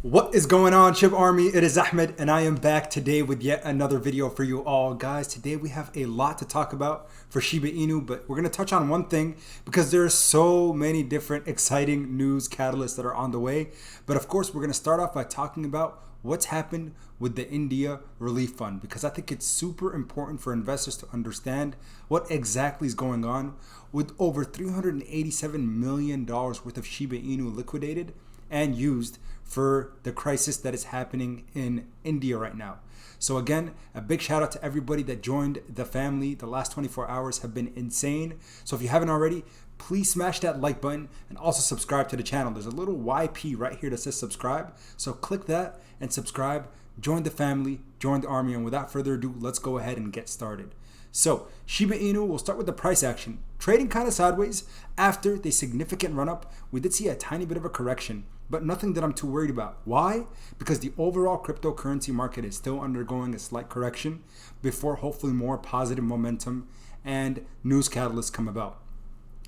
What is going on, Shib Army? It is Ahmed and I am back today with yet another video for you all. Guys, today we have a lot to talk about for Shiba Inu, but we're going to touch on one thing because there are so many different exciting news catalysts that are on the way. But of course, we're going to start off by talking about what's happened with the India Relief Fund, because I think it's super important for investors to understand what exactly is going on with over $387 million worth of Shiba Inu liquidated and used for the crisis that is happening in India right now. So again, a big shout out to everybody that joined the family. The last 24 hours have been insane. So if you haven't already, please smash that like button and also subscribe to the channel. There's a little YP right here that says subscribe. So click that and subscribe, join the family, join the army. And without further ado, let's go ahead and get started. So Shiba Inu, we'll start with the price action. Trading kind of sideways after the significant run up. We did see a tiny bit of a correction, but nothing that I'm too worried about. Why? Because the overall cryptocurrency market is still undergoing a slight correction before hopefully more positive momentum and news catalysts come about.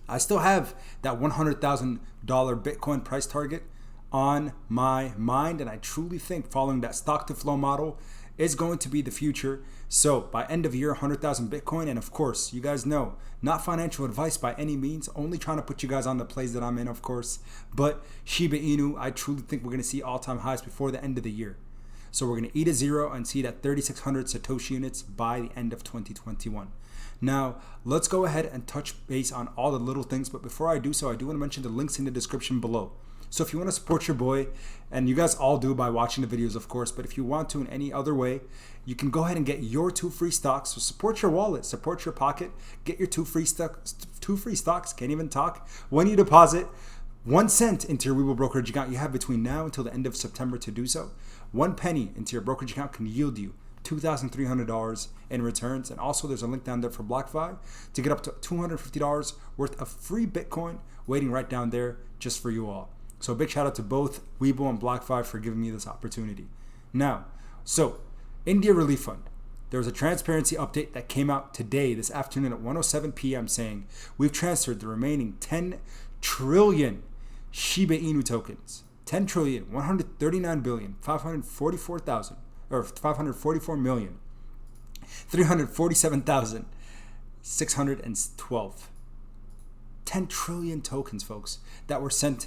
I still have that $100,000 Bitcoin price target on my mind, and I truly think following that stock to flow model is going to be the future. So by end of year, 100,000 Bitcoin. And of course, you guys know, not financial advice by any means, only trying to put you guys on the plays that I'm in, of course. But Shiba Inu, I truly think we're going to see all-time highs before the end of the year. So we're going to eat a zero and see that 3,600 Satoshi units by the end of 2021. Now, let's go ahead and touch base on all the little things. But before I do so, I do want to mention the links in the description below. So if you want to support your boy, and you guys all do by watching the videos, of course, but if you want to in any other way, you can go ahead and get your 2 free stocks. So support your wallet, support your pocket, get your 2 free stocks, can't even talk. When you deposit 1 cent into your Webull brokerage account, you have between now until the end of September to do so. 1 penny into your brokerage account can yield you $2,300 in returns. And also there's a link down there for BlockFi to get up to $250 worth of free Bitcoin waiting right down there just for you all. So a big shout out to both Webull and BlockFi for giving me this opportunity. Now, so India Relief Fund. There was a transparency update that came out today, this afternoon at 1:07 p.m. saying we've transferred the remaining 10 trillion Shiba Inu tokens. 10 trillion, 139 billion, 544,000, or 544 million, 347,612. 10 trillion tokens, folks, that were sent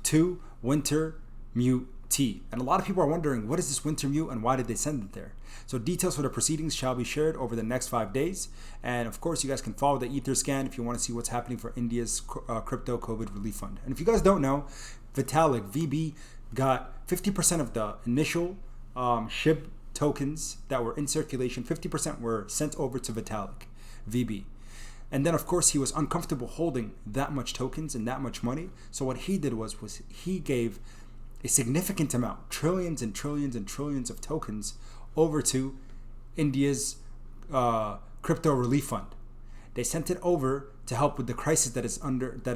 to Winter Mute T. And a lot of people are wondering, what is this Winter Mute and why did they send it there? So details for the proceedings shall be shared over the next 5 days. And of course, you guys can follow the Ether scan if you want to see what's happening for India's crypto COVID relief fund. And if you guys don't know, Vitalik, VB, got 50% of the initial SHIB tokens that were in circulation. 50% were sent over to Vitalik, VB. And then, of course, he was uncomfortable holding that much tokens and that much money. So what he did was he gave a significant amount, trillions and trillions and trillions of tokens over to India's crypto relief fund. They sent it over to help with the crisis that is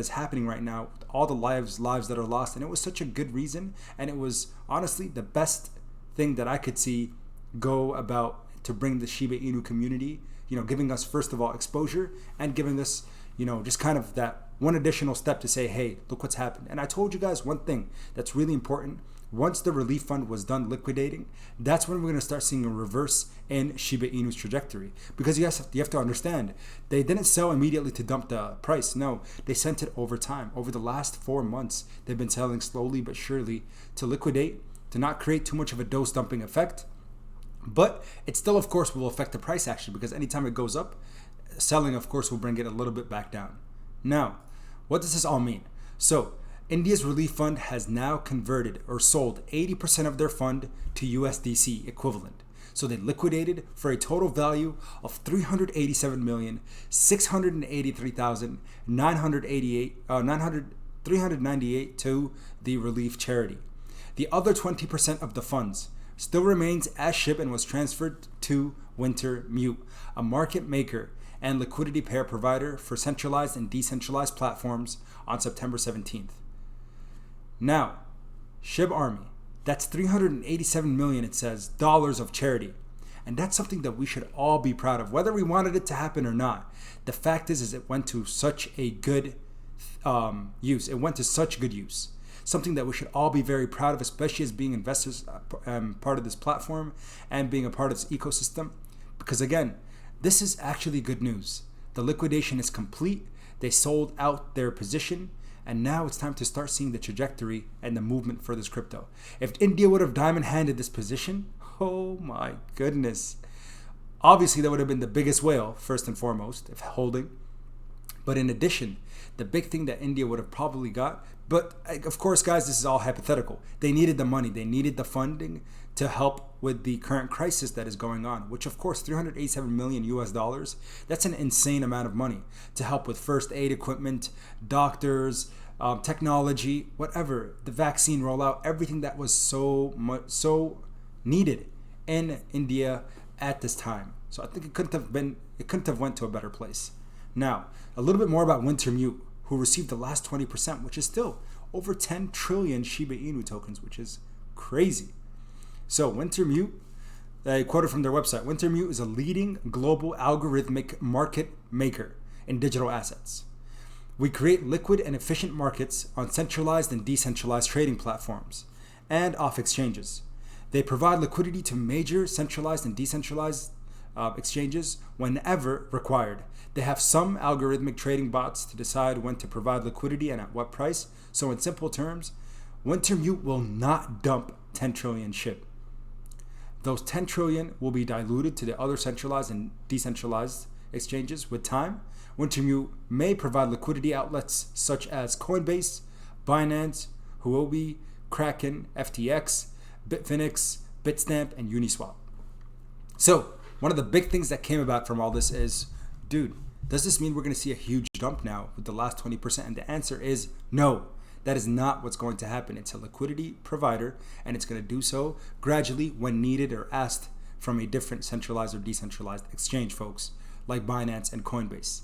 happening right now, with all the lives that are lost. And it was such a good reason. And it was honestly the best thing that I could see go about to bring the Shiba Inu community, giving us, first of all, exposure and giving us, just kind of that one additional step to say, hey, look what's happened. And I told you guys one thing that's really important. Once the relief fund was done liquidating, that's when we're going to start seeing a reverse in Shiba Inu's trajectory. Because you have to understand, they didn't sell immediately to dump the price. No, they sent it over time. Over the last 4 months, they've been selling slowly but surely to liquidate, to not create too much of a dose dumping effect. But it still, of course, will affect the price action, because anytime it goes up, selling, of course, will bring it a little bit back down. Now, what does this all mean? So, India's relief fund has now converted or sold 80% of their fund to USDC equivalent. So they liquidated for a total value of $387,683,398 to the relief charity. The other 20% of the funds still remains as SHIB and was transferred to Winter Mute, a market maker and liquidity pair provider for centralized and decentralized platforms, on September 17th. Now, SHIB Army, that's 387 million, it says, dollars of charity. And that's something that we should all be proud of, whether we wanted it to happen or not. The fact is it went to such a good use. It went to such good use. something that we should all be very proud of, especially as being investors, part of this platform and being a part of this ecosystem. Because again, this is actually good news. The liquidation is complete. They sold out their position, and now it's time to start seeing the trajectory and the movement for this crypto. If India would have diamond handed this position, oh my goodness. Obviously, that would have been the biggest whale, first and foremost, if holding. But in addition, the big thing that India would have probably got, but of course, guys, this is all hypothetical. They needed the money. They needed the funding to help with the current crisis that is going on, which of course, 387 million US dollars, that's an insane amount of money to help with first aid equipment, doctors, technology, whatever, the vaccine rollout, everything that was so needed in India at this time. So I think it couldn't have went to a better place. Now, a little bit more about Wintermute, who received the last 20%, which is still over 10 trillion Shiba Inu tokens, which is crazy. So Wintermute, I quoted from their website, Wintermute is a leading global algorithmic market maker in digital assets. We create liquid and efficient markets on centralized and decentralized trading platforms and off exchanges. They provide liquidity to major centralized and decentralized exchanges whenever required. They have some algorithmic trading bots to decide when to provide liquidity and at what price. So in simple terms, Wintermute will not dump 10 trillion SHIB. Those 10 trillion will be diluted to the other centralized and decentralized exchanges with time. Wintermute may provide liquidity outlets such as Coinbase, Binance, Huobi, Kraken, FTX, Bitfinex, Bitstamp, and Uniswap. So one of the big things that came about from all this is, dude, does this mean we're going to see a huge dump now with the last 20%? And the answer is no. That is not what's going to happen. It's a liquidity provider, and it's going to do so gradually when needed or asked from a different centralized or decentralized exchange, folks, like Binance and Coinbase.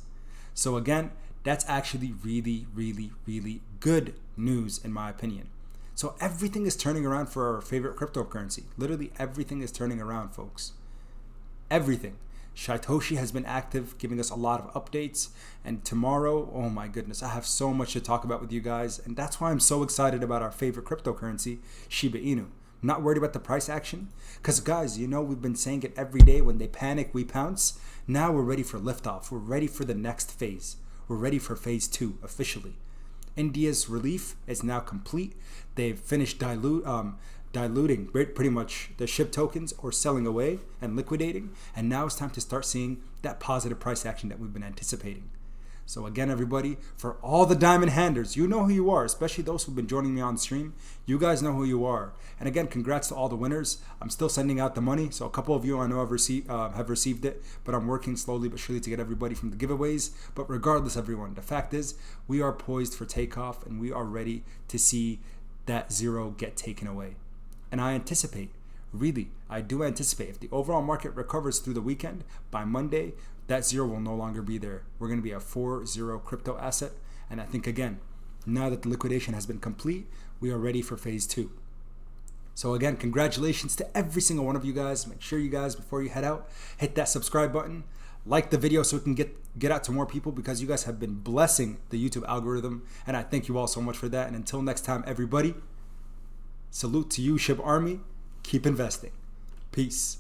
So again, that's actually really, really, really good news in my opinion. So everything is turning around for our favorite cryptocurrency. Literally everything is turning around, folks. Everything. Shytoshi has been active, giving us a lot of updates. And tomorrow, oh my goodness, I have so much to talk about with you guys. And that's why I'm so excited about our favorite cryptocurrency, Shiba Inu. I'm not worried about the price action. Because guys, you know we've been saying it every day. When they panic, we pounce. Now we're ready for liftoff. We're ready for the next phase. We're ready for phase 2 officially. India's relief is now complete. They've finished diluting pretty much the SHIB tokens or selling away and liquidating. And now it's time to start seeing that positive price action that we've been anticipating. So again, everybody, for all the diamond handers, you know who you are, especially those who've been joining me on stream. You guys know who you are. And again, congrats to all the winners. I'm still sending out the money. So a couple of you I know have received it, but I'm working slowly but surely to get everybody from the giveaways. But regardless, everyone, the fact is we are poised for takeoff and we are ready to see that zero get taken away. And I anticipate, really, I do anticipate if the overall market recovers through the weekend, by Monday, that zero will no longer be there. We're going to be a 4-0 crypto asset. And I think, again, now that the liquidation has been complete, we are ready for phase 2. So again, congratulations to every single one of you guys. Make sure you guys, before you head out, hit that subscribe button. Like the video so we can get out to more people, because you guys have been blessing the YouTube algorithm. And I thank you all so much for that. And until next time, everybody, salute to you, SHIB Army. Keep investing. Peace.